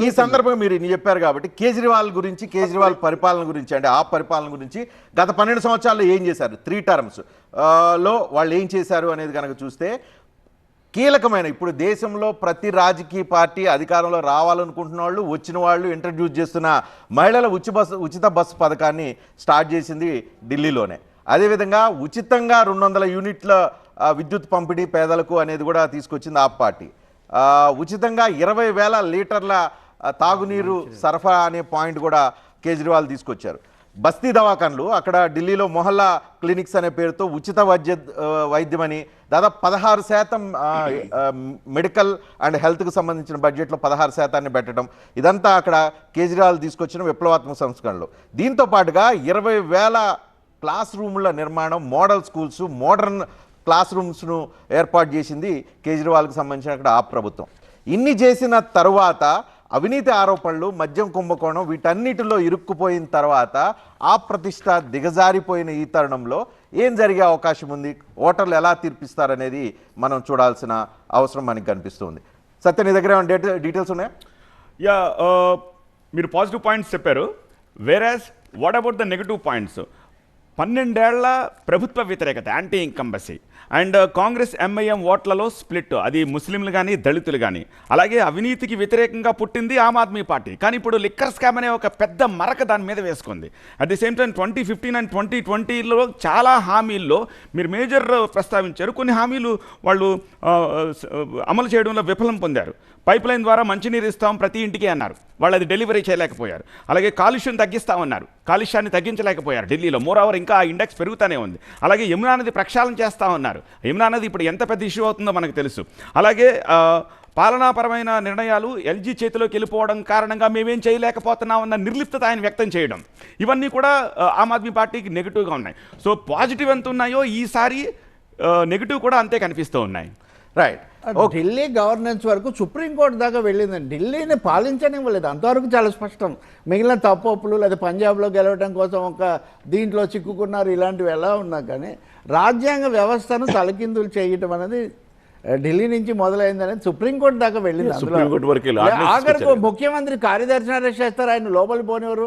ఈ సందర్భంగా మీరు ఇన్ని చెప్పారు కాబట్టి కేజ్రీవాల్ పరిపాలన గురించి అంటే ఆ పరిపాలన గురించి గత 12 సంవత్సరాల్లో ఏం చేశారు 3 టర్మ్స్ లో వాళ్ళు ఏం చేశారు అనేది కనుక చూస్తే కీలకమైన ఇప్పుడు దేశంలో ప్రతి రాజకీయ పార్టీ అధికారంలో రావాలనుకుంటున్న వాళ్ళు వచ్చిన వాళ్ళు ఇంట్రడ్యూస్ చేస్తున్న మహిళల ఉచిత బస్సు పథకాన్ని స్టార్ట్ చేసింది ఢిల్లీలోనే. అదేవిధంగా ఉచితంగా 200 యూనిట్ల విద్యుత్ పంపిణీ పేదలకు అనేది కూడా తీసుకొచ్చింది ఆ పార్టీ. ఉచితంగా 20,000 లీటర్ల తాగునీరు సరఫరా అనే పాయింట్ కూడా కేజ్రీవాల్ తీసుకొచ్చారు. బస్తీ దవాఖాన్లు అక్కడ ఢిల్లీలో మొహల్లా క్లినిక్స్ అనే పేరుతో ఉచిత వైద్యమని దాదాపు 16% మెడికల్ అండ్ హెల్త్కి సంబంధించిన బడ్జెట్లో 16% పెట్టడం, ఇదంతా అక్కడ కేజ్రీవాల్ తీసుకొచ్చిన విప్లవాత్మక సంస్కరణలు. దీంతో పాటుగా 20,000 క్లాస్ రూముల నిర్మాణం, మోడల్ స్కూల్స్, మోడర్న్ క్లాస్ రూమ్స్ను ఏర్పాటు చేసింది కేజ్రీవాల్కి సంబంధించిన అక్కడ ఆ ప్రభుత్వం. ఇన్ని చేసిన తరువాత అవినీతి ఆరోపణలు, మద్యం కుంభకోణం వీటన్నిటిలో ఇరుక్కుపోయిన తర్వాత ఆ ప్రతిష్ట దిగజారిపోయిన ఈ తరుణంలో ఏం జరిగే అవకాశం ఉంది, ఓటర్లు ఎలా తీర్పిస్తారనేది మనం చూడాల్సిన అవసరం మనకి కనిపిస్తుంది. సత్య, నీ దగ్గర ఏమైనా డీటెయిల్స్ ఉన్నాయా? యా, మీరు పాజిటివ్ పాయింట్స్ చెప్పారు. వేరాజ్ what about the negative points? 12 ఏళ్ల ప్రభుత్వ వ్యతిరేకత, anti incumbency and Congress MIM ఓట్లలో స్ప్లిట్, అది ముస్లింలు కానీ దళితులు కానీ. అలాగే అవినీతికి వ్యతిరేకంగా పుట్టింది ఆమ్ ఆద్మీ పార్టీ, కానీ ఇప్పుడు లిక్కర్ స్కామ్ అనే ఒక పెద్ద మరక దాని మీద వేసుకుంది. At the same time 2015 and 2020లో చాలా హామీల్లో మీరు మేజర్ ప్రస్తావించారు. కొన్ని హామీలు వాళ్ళు అమలు చేయడంలో విఫలం పొందారు. పైప్ లైన్ ద్వారా మంచినీరు ఇస్తాం ప్రతి ఇంటికి అన్నారు, వాళ్ళు అది డెలివరీ చేయలేకపోయారు. అలాగే కాలుష్యం తగ్గిస్తామన్నారు, కాలుష్యాన్ని తగ్గించలేకపోయారు ఢిల్లీలో. మోరావర్ ఇంకా ఆ ఇండెక్స్ పెరుగుతూనే ఉంది. అలాగే యమునా నది ప్రక్షాళన చేస్తామన్నారు. యమునా నది ఇప్పుడు ఎంత పెద్ద ఇష్యూ అవుతుందో మనకు తెలుసు. అలాగే పాలనాపరమైన నిర్ణయాలు ఎల్జీ చేతిలోకి వెళ్ళిపోవడం కారణంగా మేమేం చేయలేకపోతున్నామన్న నిర్లిప్తత ఆయన వ్యక్తం చేయడం, ఇవన్నీ కూడా ఆమ్ ఆద్మీ పార్టీకి నెగిటివ్గా ఉన్నాయి. సో పాజిటివ్ ఎంత ఉన్నాయో ఈసారి నెగిటివ్ కూడా అంతే కనిపిస్తూ ఉన్నాయి. రైట్. ఢిల్లీ గవర్నెన్స్ వరకు సుప్రీంకోర్టు దాకా వెళ్ళిందండి. ఢిల్లీని పాలించనివ్వలేదు, అంతవరకు చాలా స్పష్టం. మిగిలిన తప్పొప్పులు లేదా పంజాబ్లో గెలవడం కోసం ఒక దీంట్లో చిక్కుకున్నారు, ఇలాంటివి ఎలా ఉన్నా కానీ రాజ్యాంగ వ్యవస్థను తలకిందులు చేయటం అనేది ఢిల్లీ నుంచి మొదలైందనేది సుప్రీంకోర్టు దాకా వెళ్ళింది. సుప్రీంకోర్టు వరకు ఆఖరికి ముఖ్యమంత్రి కార్యదర్శిని అరెస్ట్ చేస్తారు, ఆయన లోపలి పోనివారు.